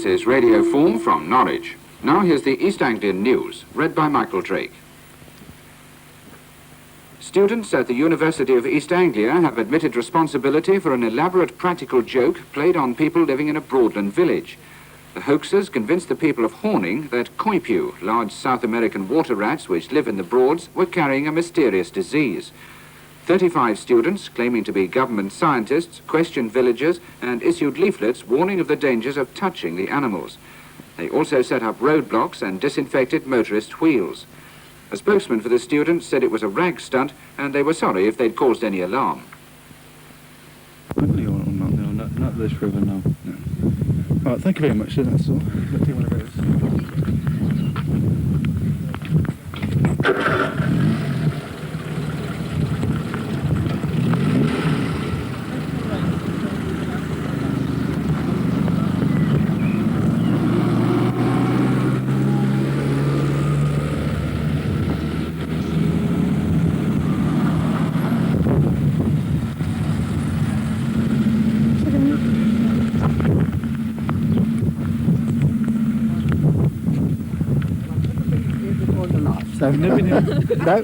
This is Radio 4 from Norwich. Now here's the East Anglian news, read by Michael Drake. Students at the University of East Anglia have admitted responsibility for an elaborate practical joke played on people living in a Broadland village. The hoaxers convinced the people of Horning that Coypu, large South American water rats which live in the Broads, were carrying a mysterious disease. 35 students, claiming to be government scientists, questioned villagers and issued leaflets warning of the dangers of touching the animals. They also set up roadblocks and disinfected motorist wheels. A spokesman for the students said it was a rag stunt and they were sorry if they'd caused any alarm. No, not this river, no. All right, thank you very much, sir, that's all. I'll take one of those. You've never been here? No.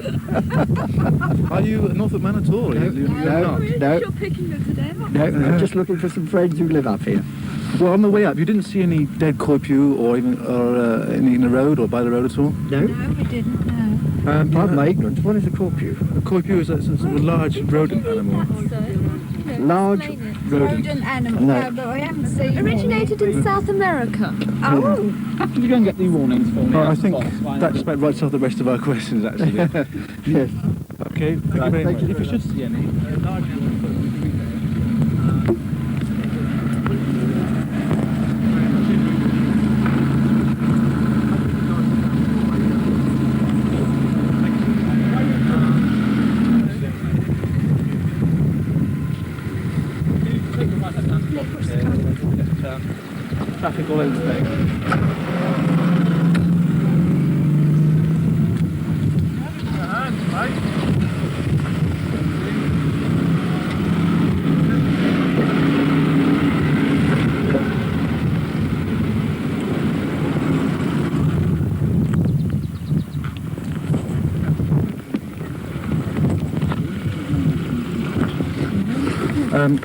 Are you a Norfolk man at all? No, no. You're picking them today. No, I'm just looking for some friends who live up here. Well, on the way up, you didn't see any dead Coypu or even any in the road or by the road at all? No? No, we didn't, no. Pardon my ignorance, what is a Coypu? A Coypu is a sort of large rodent animal. Large rodent animal. No. But I haven't seen it. Originated in South America. Oh. Could you go and get the warnings for me? I think that just about writes off the rest of our questions, actually. Yes. Okay, thank you very much. If you should see any large traffic all over the place.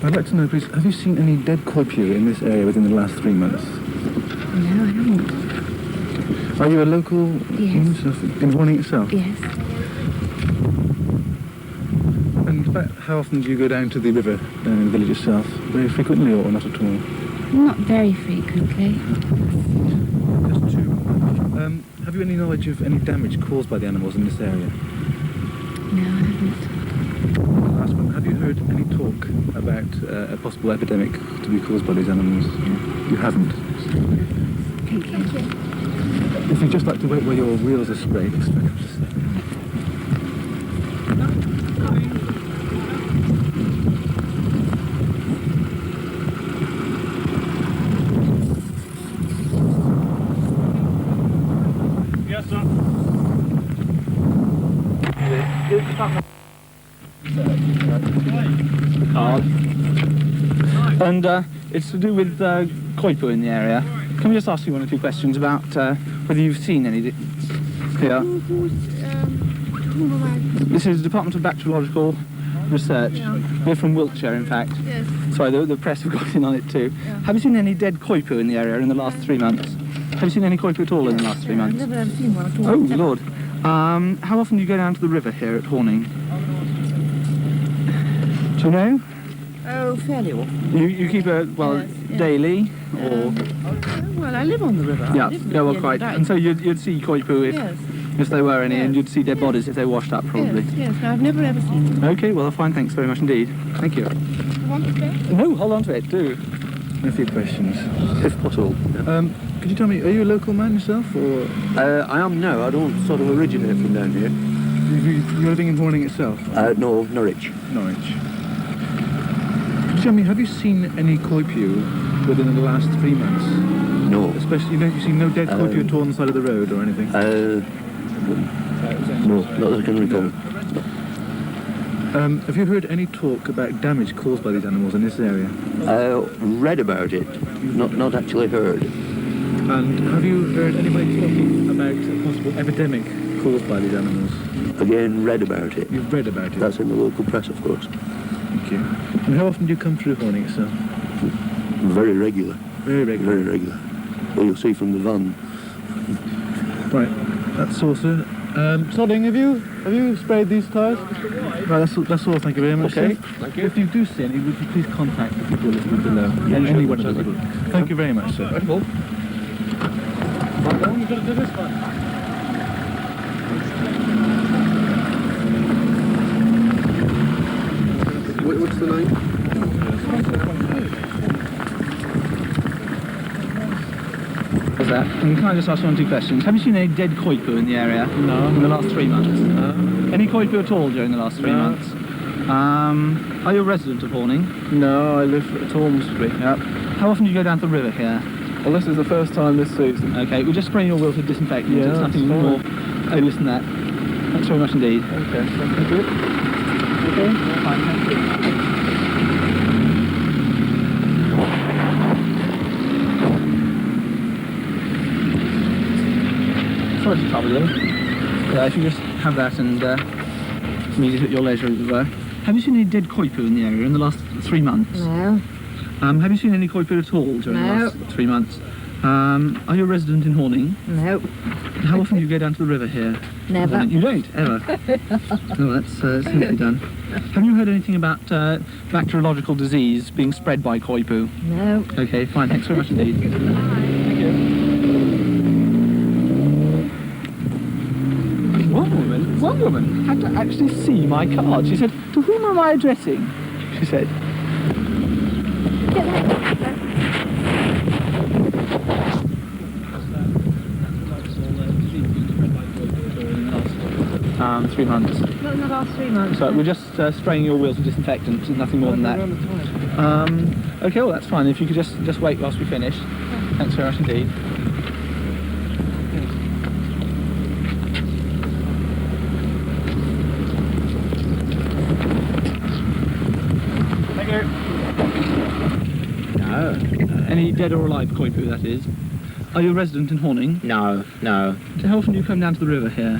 I'd like to know, please, have you seen any dead Coypu in this area within the last 3 months? No, I haven't. Are you a local Yes. in Horning itself? Yes. And about how often do you go down to the river in the village itself? Very frequently or not at all? Not very frequently. Just two. Have you any knowledge of any damage caused by the animals in this area? No, I haven't. Last one, have you heard any talk about a possible epidemic to be caused by these animals? You haven't? Thank you. If you'd just like to wait where your wheels are sprayed, just back up just a second. Yes, sir. The card. And it's to do with Coypu in the area. Can we just ask you one or two questions about whether you've seen any here? This is Department of Bacteriological Research. Yeah. We're from Wiltshire, in fact. Yes. Sorry, the press have got in on it too. Yeah. Have you seen any dead Coypu in the area in the last 3 months? Have you seen any Coypu at all in the last 3 months? I've never ever seen one at all. Oh, Lord. How often do you go down to the river here at Horning? Do you know? Oh, fairly often. You keep a, well, Yes, yeah. daily, or... Well, I live on the river. Yeah, well, quite. And so you'd see Coypu if there were any, and you'd see dead bodies if they washed up, probably. Yes, no, I've never ever seen them. Okay, well, fine, thanks very much indeed. Thank you. No, hold on to it, do. A few questions. If possible. Could you tell me, are you a local man yourself, or I am now. I don't sort of originate from down here. you're living in Horning itself? No, Norwich. Norwich. Could you tell me, have you seen any Coypu within the last 3 months? No. Especially, you've seen no dead Coypu at all on the side of the road or anything? No, not that I can recall. Have you heard any talk about damage caused by these animals in this area? Read about it, not actually heard. And have you heard anybody talking about a possible epidemic caused by these animals? Again, read about it. You've read about it? That's in the local press, of course. Thank you. And how often do you come through Horning itself? Very regular. Very regular. Very regular. Well, you'll see from the van. Right, that's all, sir. Sodding, have you sprayed these tyres? Right, that's all. Thank you very much. Okay, sir. thank you. If you do see any, would you please contact the people listed below? Any one of the people. Thank you very much, sir. Right, well. You've got to do this one. What's the name? What's that? And can I just ask one or two questions? Have you seen any dead coypu in the area? No. In the last 3 months? No. Any coypu at all during the last 3 No. months? Are you a resident of Horning? No, I live at Ormsby. Yep. How often do you go down to the river here? Well, this is the first time this season. Okay, we'll just spray your wheels with disinfectant. Yeah, It's nothing that's more odious than that. Thanks very much indeed. Okay, thank you. Okay. Fine, thank you. Sorry to trouble you. If you just have that and immediately at your leisure, as it were. Have you seen any dead coypu in the area in the last 3 months? No. Have you seen any coypu at all during the last 3 months? Are you a resident in Horning? No. How often do you go down to the river here? Never. You don't, ever? No, that's simply done. Have you heard anything about bacteriological disease being spread by coypu? No. Okay, fine, thanks very much indeed. One woman had to actually see my card. She said, "To whom am I addressing?" She said. 3 months. Not in the last 3 months. So we're just spraying your wheels with disinfectant, nothing more than that. Okay, well that's fine. If you could just wait whilst we finish. Thanks very much indeed. Thank you. No. Any dead or alive coypu, that is. Are you a resident in Horning? No, no. So how often do you come down to the river here?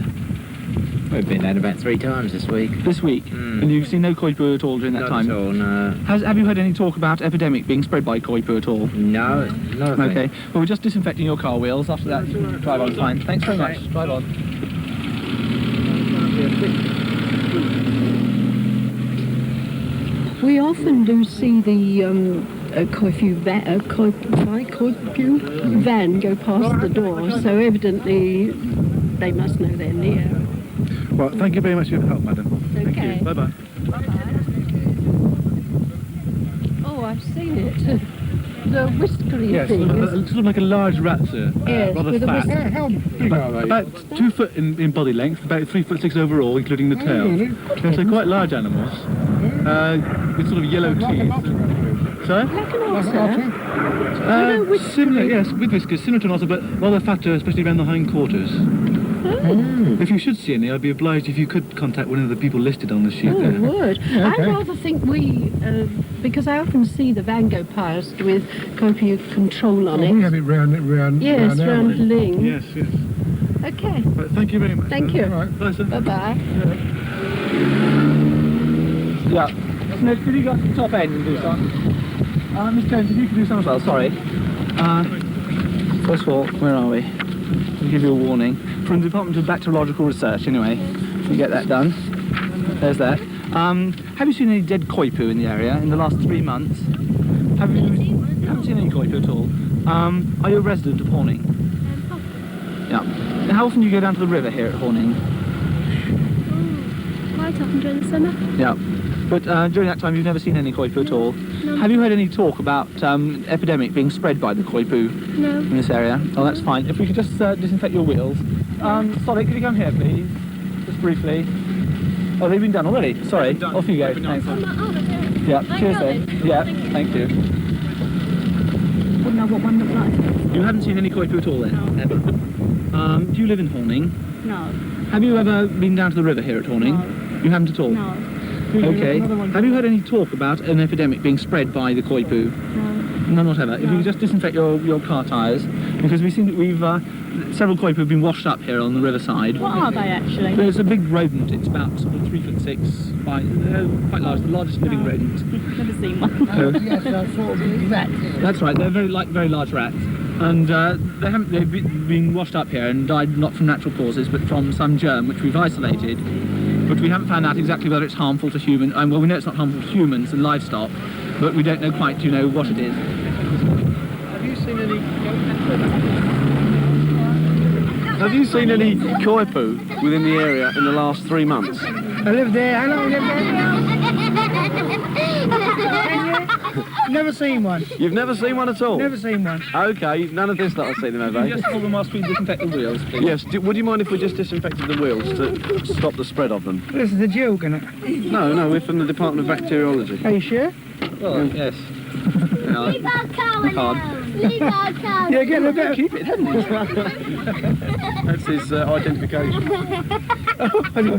We've been down about 3 times this week. This week? And you've seen no coypu at all during that Not time? at all, no. Have you heard any talk about epidemic being spread by coypu at all? No, nothing. Okay, well we're just disinfecting your car wheels. After that, you can drive on fine. Thanks very much. Drive on. We often do see the Coypu van go past the door, so evidently they must know they're near. Well, thank you very much for your help, madam. Thank Okay. you. Bye-bye. Oh, I've seen it. The whiskery Yes, thing. sort of like a large rat, sir. Yes, rather with a fat. whisker. How big are they? About 2 foot in body length, about 3'6" overall, including the tail. really? Yeah, so quite large animals. With sort of yellow teeth. Sorry? Like an otter. whiskers. Similar, yes, with whiskers, similar to an otter, but rather fatter, especially around the hindquarters. If you should see any, I'd be obliged if you could contact one of the people listed on the sheet Oh, there. word. I rather think we, because I often see the van go past with Coypu control on Oh, we it. have it round Yes, our round end. Ling. Yes, yes. Okay. Right, thank you very much. Thank sir. you. All right, bye, sir. Bye-bye. Yeah. Nick, could you go to the top end and do some? Miss Jones, if you could do some as well, sorry. First of all, where are we? I'll give you a warning. From the Department of Bacteriological Research, anyway. We get that done. There's that. Have you seen any dead coypu in the area in the last 3 months? You haven't seen any coypu at all? Are you a resident of Horning? Yeah. And how often do you go down to the river here at Horning? Quite often during the summer. Yeah. But during that time you've never seen any coypu at all? No. Have you heard any talk about epidemic being spread by the coypu No. in this area? Oh, that's fine. If we could just disinfect your wheels. Sorry, could you come here, please? Just briefly. Oh, they've been done already. Sorry. Off you go. Thanks. Yeah, cheers then. Yeah, thank you. Wouldn't know what one looked like. You haven't seen any coypu at all then? Ever? Do you live in Horning? No. Have you ever been down to the river here at Horning? No. You haven't at all? No. Okay. Have you heard any talk about an epidemic being spread by the coypu? No. No, not ever. If you could just disinfect your car tyres. because we've several Coypu have been washed up here on the riverside. What are they actually? There's a big rodent. It's about sort of 3'6" by quite large, the largest living rodent. Never seen one. Yes, I saw big rats. That's right. They're very large rats, and they've been washed up here and died not from natural causes, but from some germ which we've isolated. But we haven't found out exactly whether it's harmful to human. Well, we know it's not harmful to humans and livestock, but we don't know quite, what it is. Have you seen any Coypu within the area in the last 3 months? I live there. How long have you lived there? Never seen one. You've never seen one at all? Never seen one. Okay, none of this that I've seen them, have Can they? you just hold them whilst we disinfect the wheels, please? Yes, would you mind if we just disinfected the wheels to stop the spread of them? This is a joke, isn't it? No, we're from the Department of Bacteriology. Are you sure? Oh, yes. Leave our cow alone! Leave our cow! Yeah, get a bit of... Keep it, haven't you? That's his identification.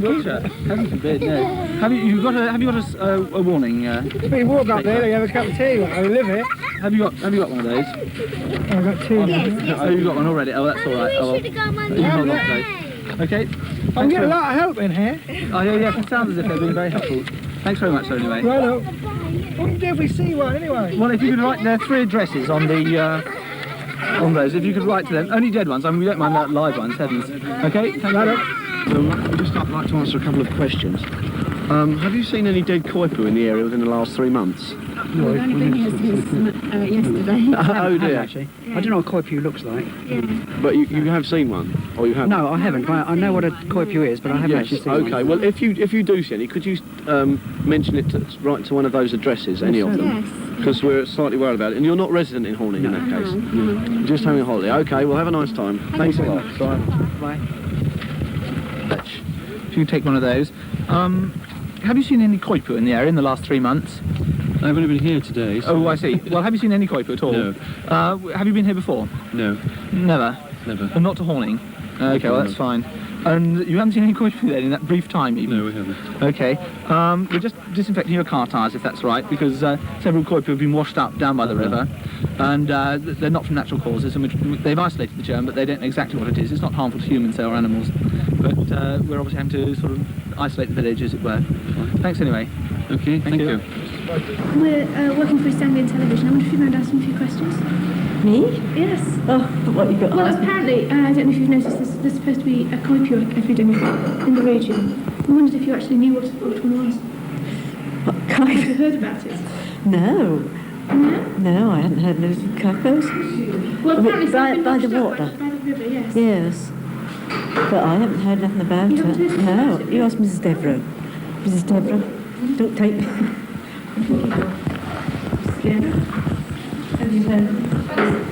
Wiltshire. Heaven forbid, no. Have you got a warning? We walk up there, they have a cup of tea. I live here. Have you got one of those? I've got two. Yes. Oh, you got one already. Oh, that's all right. We should have got one you can hold on today. to those. Okay. I'm getting a lot of help in here. Oh, yeah. It sounds as if they're being very helpful. Thanks very much, though, anyway. Righto. What do you do if we see one, anyway? Well, if you could write, there are 3 addresses on the on those. If you could write to them, only dead ones. I mean, we don't mind that live ones. Heavens. Okay. Thank you. I'd just like to answer a couple of questions. Have you seen any dead Coypu in the area within the last 3 months? No, I've only been here since yesterday. Oh dear. Actually, I don't know what Coypu looks like. But you have seen one? Or you haven't? No, I haven't. I know what a Coypu is, but I haven't actually seen one. Okay, well if you do see any, could you mention it right to one of those addresses, any of them? Yes. Because we're slightly worried about it. And you're not resident in Horning in that case? No. Just having a holiday. Okay, well have a nice time. Thanks a lot. Bye. If you take one of those. Have you seen any Coypu in the area in the last 3 months? I've only been here today. So Oh, I see. Well, have you seen any Coypu at all? No. Have you been here before? no, Never. never. And not to Horning? Okay, well, that's fine. And you haven't seen any Coypu then in that brief time, even? No, we haven't. Okay. We're just disinfecting your car tyres, if that's right, because several Coypu have been washed up down by the river, and they're not from natural causes, and they've isolated the germ, but they don't know exactly what it is. It's not harmful to humans or animals, but we're obviously having to sort of isolate the village, as it were. Thanks anyway. Okay, thank you. We're working for East Anglian Television. I wonder if you mind asking a few questions? Me? Yes. Oh, what you got? Well, apparently, I don't know if you've noticed, there's supposed to be a Coypu epidemic in the region. I wondered if you actually knew what one was. What Have kind? you heard about it? No. No? No, I hadn't heard news of Coypus. Well, apparently By- something by the washed up water? By the river, yes. Yes. But I haven't heard nothing about You it. haven't heard No. about it? You ask Mrs. Devereux. Mrs. Devereux, don't take me. Have you heard?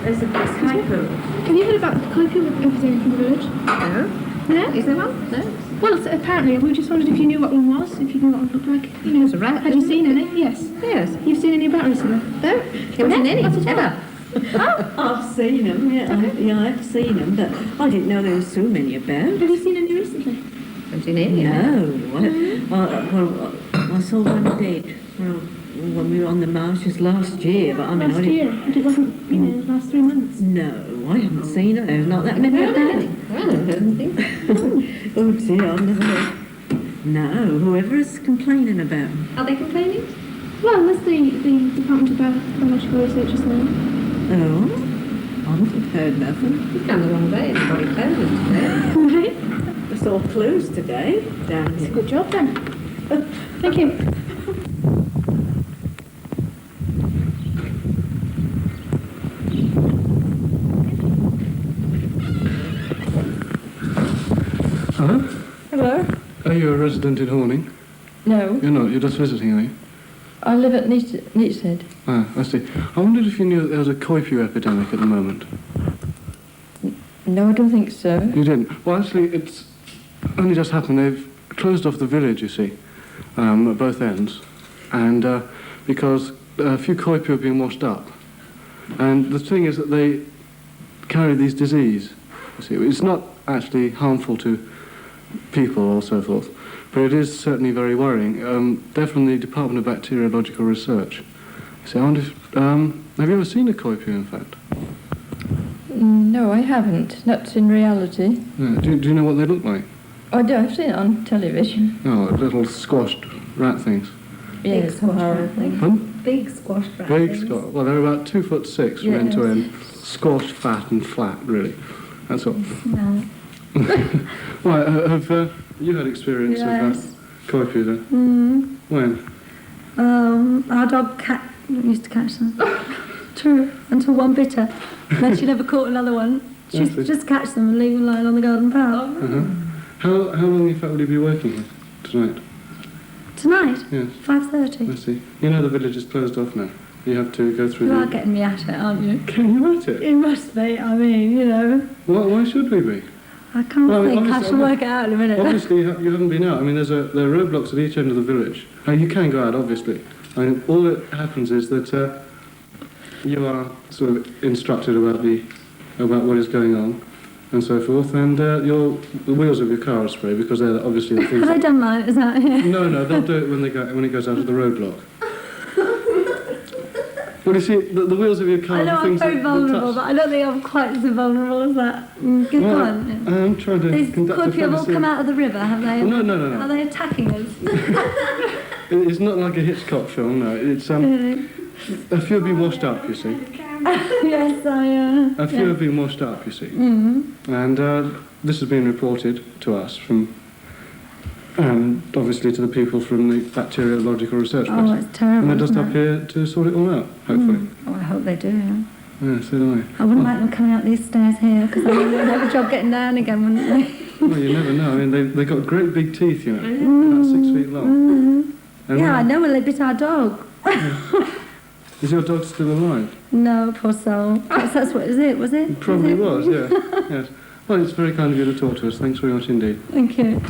There's a Coypu. Have you heard about the Coypu epidemic in the village? No. No? Is there one? No. Well, apparently, we just wondered if you knew what one was, if you knew what one looked like. You know, It's a rat, had you isn't seen any? Yes. Yes. You've seen any about recently? No. Haven't seen any. Not at all. Ever. I've seen them, yeah, I've seen them, but I didn't know there was so many about. Have you seen any recently? Haven't seen any. No. I saw one dead when we were on the marshes last year, but I mean, Last year, but it wasn't, you know, last 3 months. No, I haven't seen it. There's not that many about. I haven't heard anything. Oh dear, I've never heard. No, whoever's complaining about them. Are they complaining? Well, there's the Department of Biological Research is there. Oh, I haven't heard nothing. You've done the wrong day, it's probably closed today. Right. It's all closed today down here. Good job then. Thank you. Hello? Hello? Are you a resident in Horning? No, You're not, you're just visiting, are you? I live at Neatshead. Ah, I see. I wondered if you knew that there was a Coypu epidemic at the moment. No, I don't think so. You didn't? Well, actually, it's only just happened. They've closed off the village, you see, at both ends, and because a few Coypu have been washed up. And the thing is that they carry these disease. You see, it's not actually harmful to people or so forth, but it is certainly very worrying. They're from the Department of Bacteriological Research. So I wonder if, have you ever seen a Coypu, in fact? No, I haven't. Not in reality. Yeah. Do you know what they look like? I do. I've seen it on television. Oh, little squashed rat things. Yes, horrible. Pardon? Big squashed rat Big things. squash. Well, they're about 2'6" from end to end. Squashed, fat and flat, really. That's all. No. Right, have you had experience of Coypu then? When? Our dog used to catch them. True, until one bit her. Then she never caught another one. She used to just catch them and leave them lying on the garden path. How long, in fact, will you be working here tonight? Tonight? Yes. 5:30. I see. You know the village is closed off now. You have to go through You are getting me at it, aren't you? Can you at it? You must be, I mean, you know. Why should we be? I can't think. I shall work it out in a minute. Obviously, you haven't been out. I mean, there are roadblocks at each end of the village. You can go out, obviously. I mean, all that happens is that you are sort of instructed about what is going on and so forth, and the wheels of your car are sprayed because they're obviously the things. Have they done mine? Is that here? No, they'll do it when it goes out of the roadblock. Well, you see, the wheels of your car. I know are the I'm things very that vulnerable, touch. but I don't think I'm quite so vulnerable as that. Good Well, one. I'm trying to These conduct a Coypu have all fairly come out of the river, have they? No. Are they attacking us? It's not like a Hitchcock film, no. It's a few have been washed up, you see. Yes, A few have been washed up, you see. And this has been reported to us from, and obviously to the people from the Bacteriological Research Oh, Base. it's terrible. And they're just isn't up it? here to sort it all out, hopefully. Oh, I hope they do, yeah. Yeah, so do I wouldn't like them coming up these stairs here, because they'd have a job getting down again, wouldn't they? Well, you never know. I mean, they've got great big teeth, you know, about 6 feet long. And Yeah, I know, well, they bit our dog. Is your dog still alive? No, poor soul. Perhaps that's what it was it? It probably was, yeah. Yes. Well, it's very kind of you to talk to us. Thanks very much indeed. Thank you.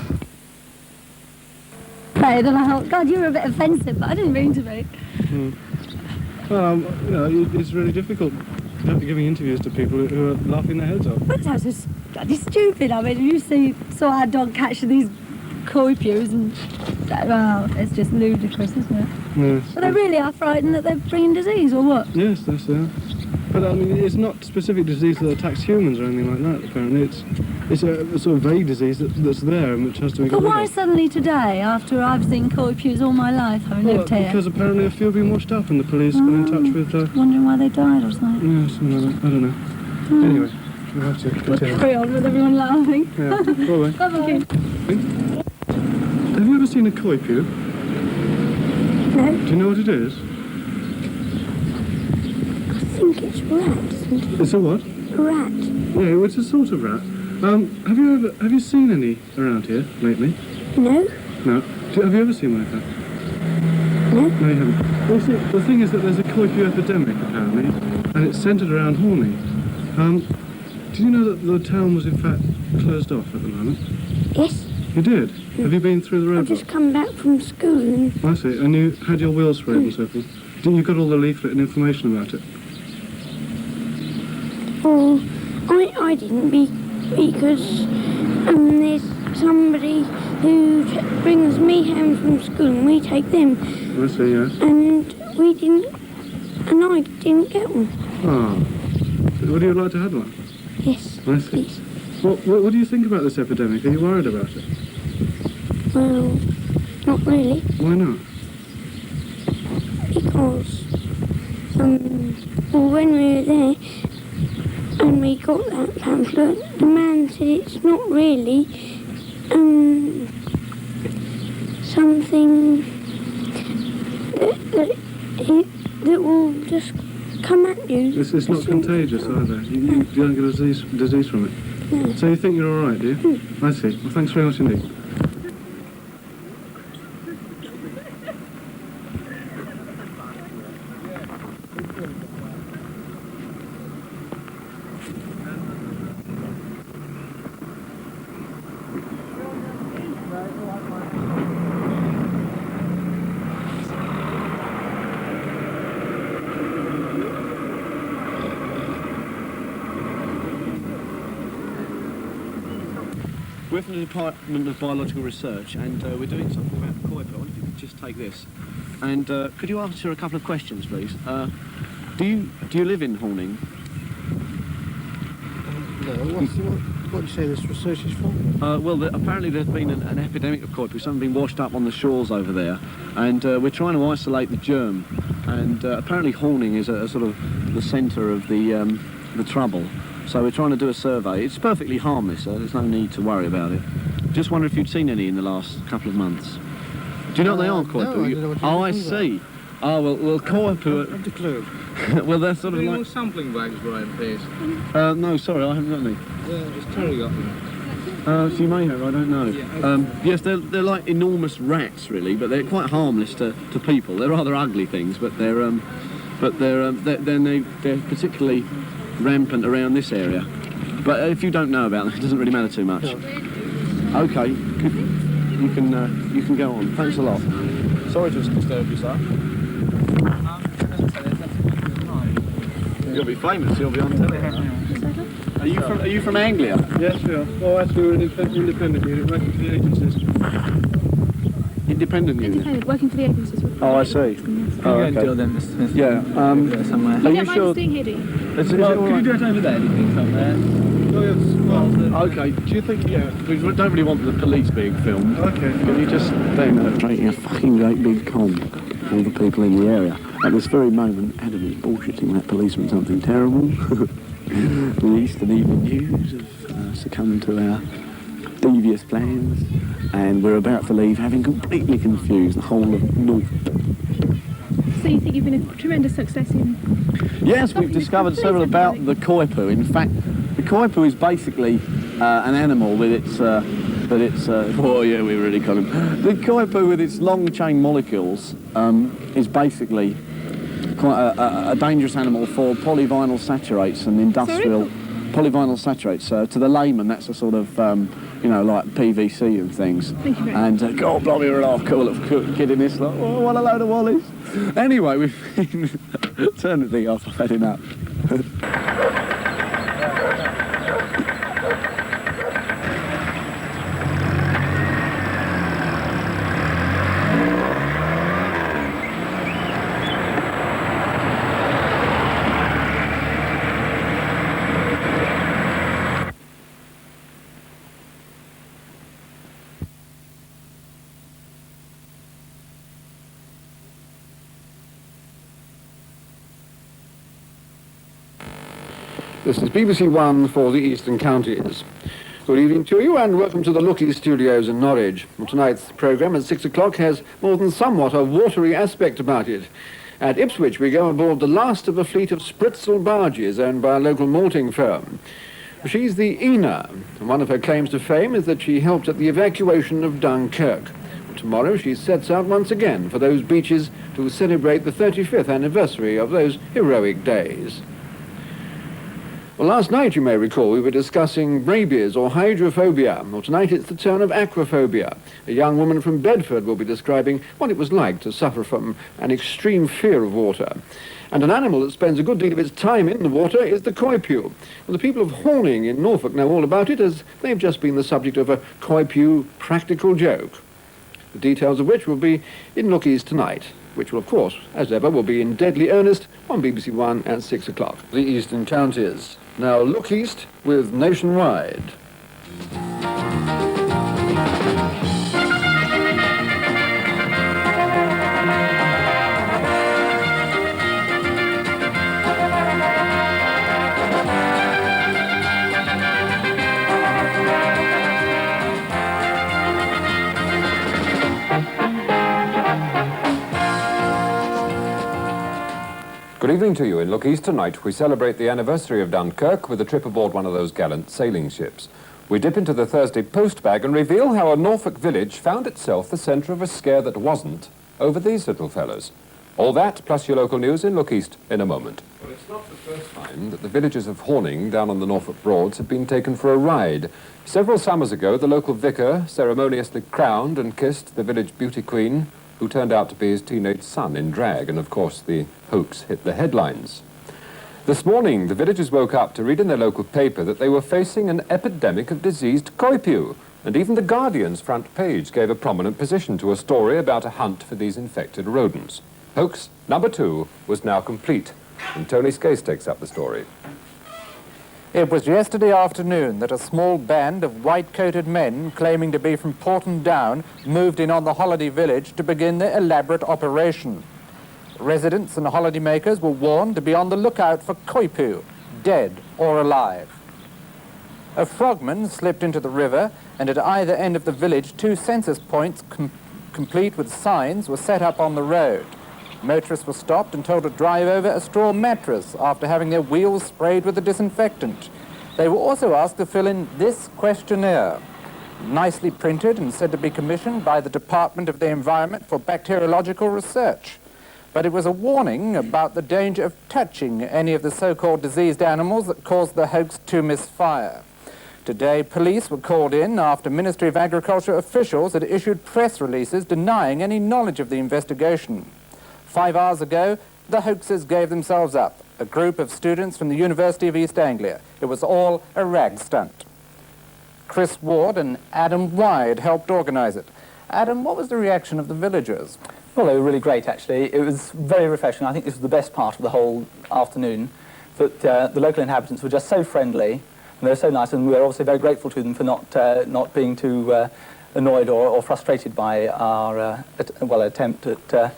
Right, then I thought, God, you were a bit offensive, but I didn't mean to be. Well, you know, it's really difficult giving interviews to people who are laughing their heads off. But that's just bloody stupid. I mean, you saw our dog catch these Coypus and, well, it's just ludicrous, isn't it? Yes. But they really are frightened that they're bringing disease, or what? Yes, that's there. But I mean, it's not specific disease that attacks humans or anything like that, apparently. It's a sort of vague disease that's there and which has to be got But rid why of. suddenly today, after I've seen Coypus all my life, having lived here? Because apparently a few have been washed up and the police got in touch with... Wondering why they died or something. Yeah, something like that. I don't know. Anyway, we'll have to continue. Carry on with everyone laughing. Yeah, probably. Bye-bye. Have you ever seen a Coypu? No. Do you know what it is? I think it's rat, isn't it? It's a what? Rat. Yeah, it's a sort of rat. Have you seen any around here lately? No. No. Have you ever seen one like that? No. No, you haven't. Well, see, the thing is that there's a Coypu epidemic, apparently, and it's centred around Horning. Did you know that the town was, in fact, closed off at the moment? Yes. You did? Have you been through the road? I've just come back from school and... I see. And you had your wheels sprayed and so forth? You got all the leaflet and information about it? Well, I didn't because there's somebody who brings me home from school and we take them. I see, yes. And I didn't get one. Ah. Would you like to have one? Yes, I see. please. What do you think about this epidemic? Are you worried about it? Well, not really, Why not? because when we were there and we got that pamphlet, the man said it's not really something that will just come at you. It's not contagious either. You don't get a disease from it. No. So you think you're all right, do you? I see. Well, thanks very much indeed. We're from the Department of Biological Research, and we're doing something about Coypu. I wonder if you could just take this. And could you answer a couple of questions, please? Do you live in Horning? What do you say this research is for? Well, apparently there's been an epidemic of coypu. Something been washed up on the shores over there, and we're trying to isolate the germ. And apparently horning is a sort of the centre of the trouble. So we're trying to do a survey. It's perfectly harmless, so there's no need to worry about it. Just wonder if you'd seen any in the last couple of months. Do you know what they are, Coypu? No, I don't know what you're Oh, I talking about. see. Oh, well, Coypu... Have the clue. well, they're sort of Any like... more sampling bags, Brian, please? No, sorry, I haven't got any. Yeah, just Terry got them. So you may have, I don't know. Yes, they're like enormous rats, really, but they're quite harmless to people. They're rather ugly things, but they're particularly rampant around this area. But if you don't know about them, it doesn't really matter too much. No. Okay, you can go on. Thanks a lot. Sorry to disturb you, sir. You'll be famous. You'll be on telly. Are you from Anglia? Yes, we are. Well, actually, we're an independent unit working for the agencies. Independent unit? Independent, working for the agencies. Oh, I see. Oh, okay. Yeah. Somewhere. Are you sure? Staying here, do you? Can you do it over there? Do you think somewhere? Oh, yes. Well, okay. Do you think? Yeah. We don't really want the police being filmed. okay. Can you just demonstrating a fucking great big con all the people in the area at this very moment? Adam is bullshitting that policeman something terrible. The Eastern Evening News have succumbed to our devious plans, and we're about to leave, having completely confused the whole of Norfolk. So you think you've been a tremendous success in... Yes, we've discovered several about the coypu. In fact, the coypu is basically an animal with its... oh yeah, we really got him. The coypu with its long chain molecules is basically quite a dangerous animal for polyvinyl saturates and industrial... Polyvinyl saturates. To the layman, that's a sort of, you know, like PVC and things. Thank you very much. And God, blimey, we're all cool of kidding this. Like, oh, what a load of wallies. Anyway, we've been... Turn the thing off, I've had enough. This is BBC One for the Eastern Counties. Good evening to you and welcome to the Lookie Studios in Norwich. Well, tonight's programme at 6 o'clock has more than somewhat a watery aspect about it. At Ipswich we go aboard the last of a fleet of spritzel barges owned by a local malting firm. She's the Ina, and one of her claims to fame is that she helped at the evacuation of Dunkirk. Well, tomorrow she sets out once again for those beaches to celebrate the 35th anniversary of those heroic days. Well, last night, you may recall, we were discussing rabies or hydrophobia. Well, tonight it's the turn of aquaphobia. A young woman from Bedford will be describing what it was like to suffer from an extreme fear of water. And an animal that spends a good deal of its time in the water is the coypu. Well, the people of Horning in Norfolk know all about it, as they've just been the subject of a Coypu practical joke. The details of which will be in Lookies tonight, which will, of course, as ever, will be in deadly earnest on BBC One at 6 o'clock. The Eastern Counties. Now look east with Nationwide. Good evening to you. In Look East tonight, we celebrate the anniversary of Dunkirk with a trip aboard one of those gallant sailing ships. We dip into the Thursday Post bag and reveal how a Norfolk village found itself the centre of a scare that wasn't over these little fellas. All that, plus your local news in Look East in a moment. Well, it's not the first time that the villagers of Horning down on the Norfolk Broads have been taken for a ride. Several summers ago, the local vicar ceremoniously crowned and kissed the village beauty queen, who turned out to be his teenage son in drag, and of course the hoax hit the headlines. This morning, the villagers woke up to read in their local paper that they were facing an epidemic of diseased coypu, and even the Guardian's front page gave a prominent position to a story about a hunt for these infected rodents. Hoax number 2 was now complete, and Tony Skase takes up the story. It was yesterday afternoon that a small band of white-coated men claiming to be from Porton Down moved in on the holiday village to begin their elaborate operation. Residents and holidaymakers were warned to be on the lookout for Coypu, dead or alive. A frogman slipped into the river, and at either end of the village 2 census points complete with signs were set up on the road. Motorists were stopped and told to drive over a straw mattress after having their wheels sprayed with a disinfectant. They were also asked to fill in this questionnaire, nicely printed and said to be commissioned by the Department of the Environment for Bacteriological Research. But it was a warning about the danger of touching any of the so-called diseased animals that caused the hoax to misfire. Today, police were called in after Ministry of Agriculture officials had issued press releases denying any knowledge of the investigation. 5 hours ago, the hoaxers gave themselves up, a group of students from the University of East Anglia. It was all a rag stunt. Chris Ward and Adam Wyde helped organise it. Adam, what was the reaction of the villagers? Well, they were really great, actually. It was very refreshing. I think this was the best part of the whole afternoon, that the local inhabitants were just so friendly, and they were so nice, and we were obviously very grateful to them for not being too annoyed or frustrated by our attempt at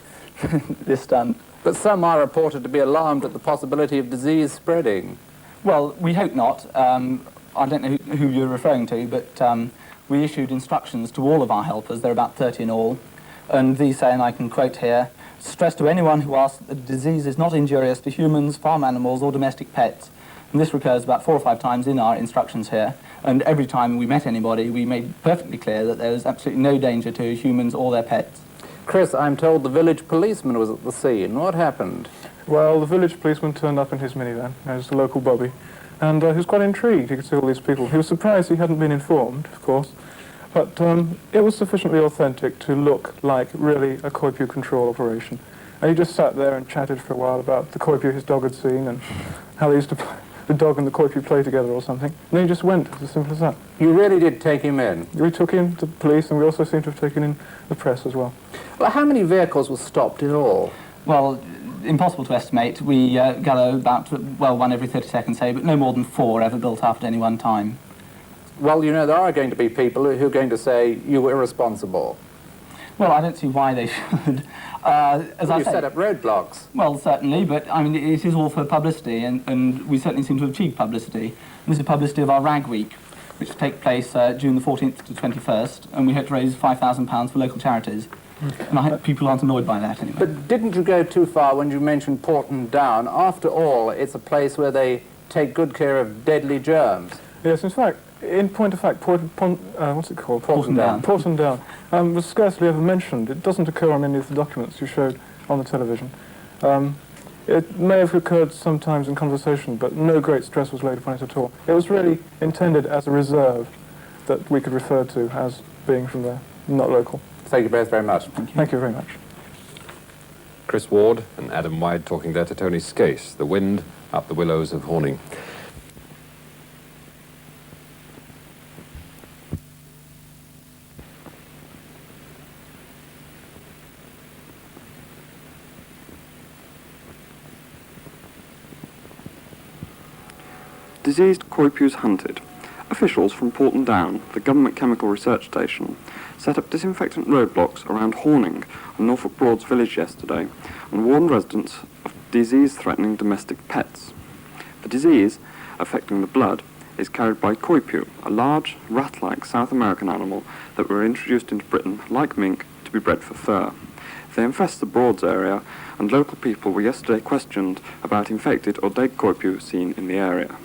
this stunt. But some are reported to be alarmed at the possibility of disease spreading. Well, we hope not. I don't know who you're referring to, but we issued instructions to all of our helpers, there are about 30 in all, and these say, and I can quote here, stress to anyone who asks that the disease is not injurious to humans, farm animals or domestic pets. And this recurs about 4 or 5 times in our instructions here, and every time we met anybody we made perfectly clear that there was absolutely no danger to humans or their pets. Chris, I'm told the village policeman was at the scene. What happened? Well, the village policeman turned up in his minivan, as the local bobby, and he was quite intrigued. He could see all these people. He was surprised he hadn't been informed, of course, but it was sufficiently authentic to look like really a Coypu control operation. And he just sat there and chatted for a while about the Coypu his dog had seen and how they used to play, the dog and the Coypu play together or something. And then he just went, as simple as that. You really did take him in? We took in the police, and we also seem to have taken in the press as well. Well, how many vehicles were stopped in all? Well, impossible to estimate. We gather about, well, 1 every 30 seconds, say, but no more than 4 ever built up at any one time. Well, you know, there are going to be people who are going to say you were irresponsible. Well, I don't see why they should. You set up roadblocks. Well, certainly, but I mean, it is all for publicity, and we certainly seem to have achieved publicity. And this is publicity of our Rag Week, which will take place June the 14th to 21st, and we hope to raise £5,000 for local charities. And I hope people aren't annoyed by that anyway. But didn't you go too far when you mentioned Porton Down? After all, it's a place where they take good care of deadly germs. Yes, in fact, in point of fact, what's it called? Porton Down. Porton Down was scarcely ever mentioned. It doesn't occur on any of the documents you showed on the television. It may have occurred sometimes in conversation, but no great stress was laid upon it at all. It was really intended as a reserve that we could refer to as being from there, not local. Thank you both very much. Thank you very much. Chris Ward and Adam Wyde talking there to Tony Scase, The Wind Up the Willows of Horning. Diseased coypus hunted. Officials from Porton Down, the Government Chemical Research Station, set up disinfectant roadblocks around Horning on Norfolk Broads village yesterday and warned residents of disease-threatening domestic pets. The disease, affecting the blood, is carried by Coypu, a large, rat-like South American animal that were introduced into Britain, like mink, to be bred for fur. They infest the Broads area, and local people were yesterday questioned about infected or dead Coypu seen in the area.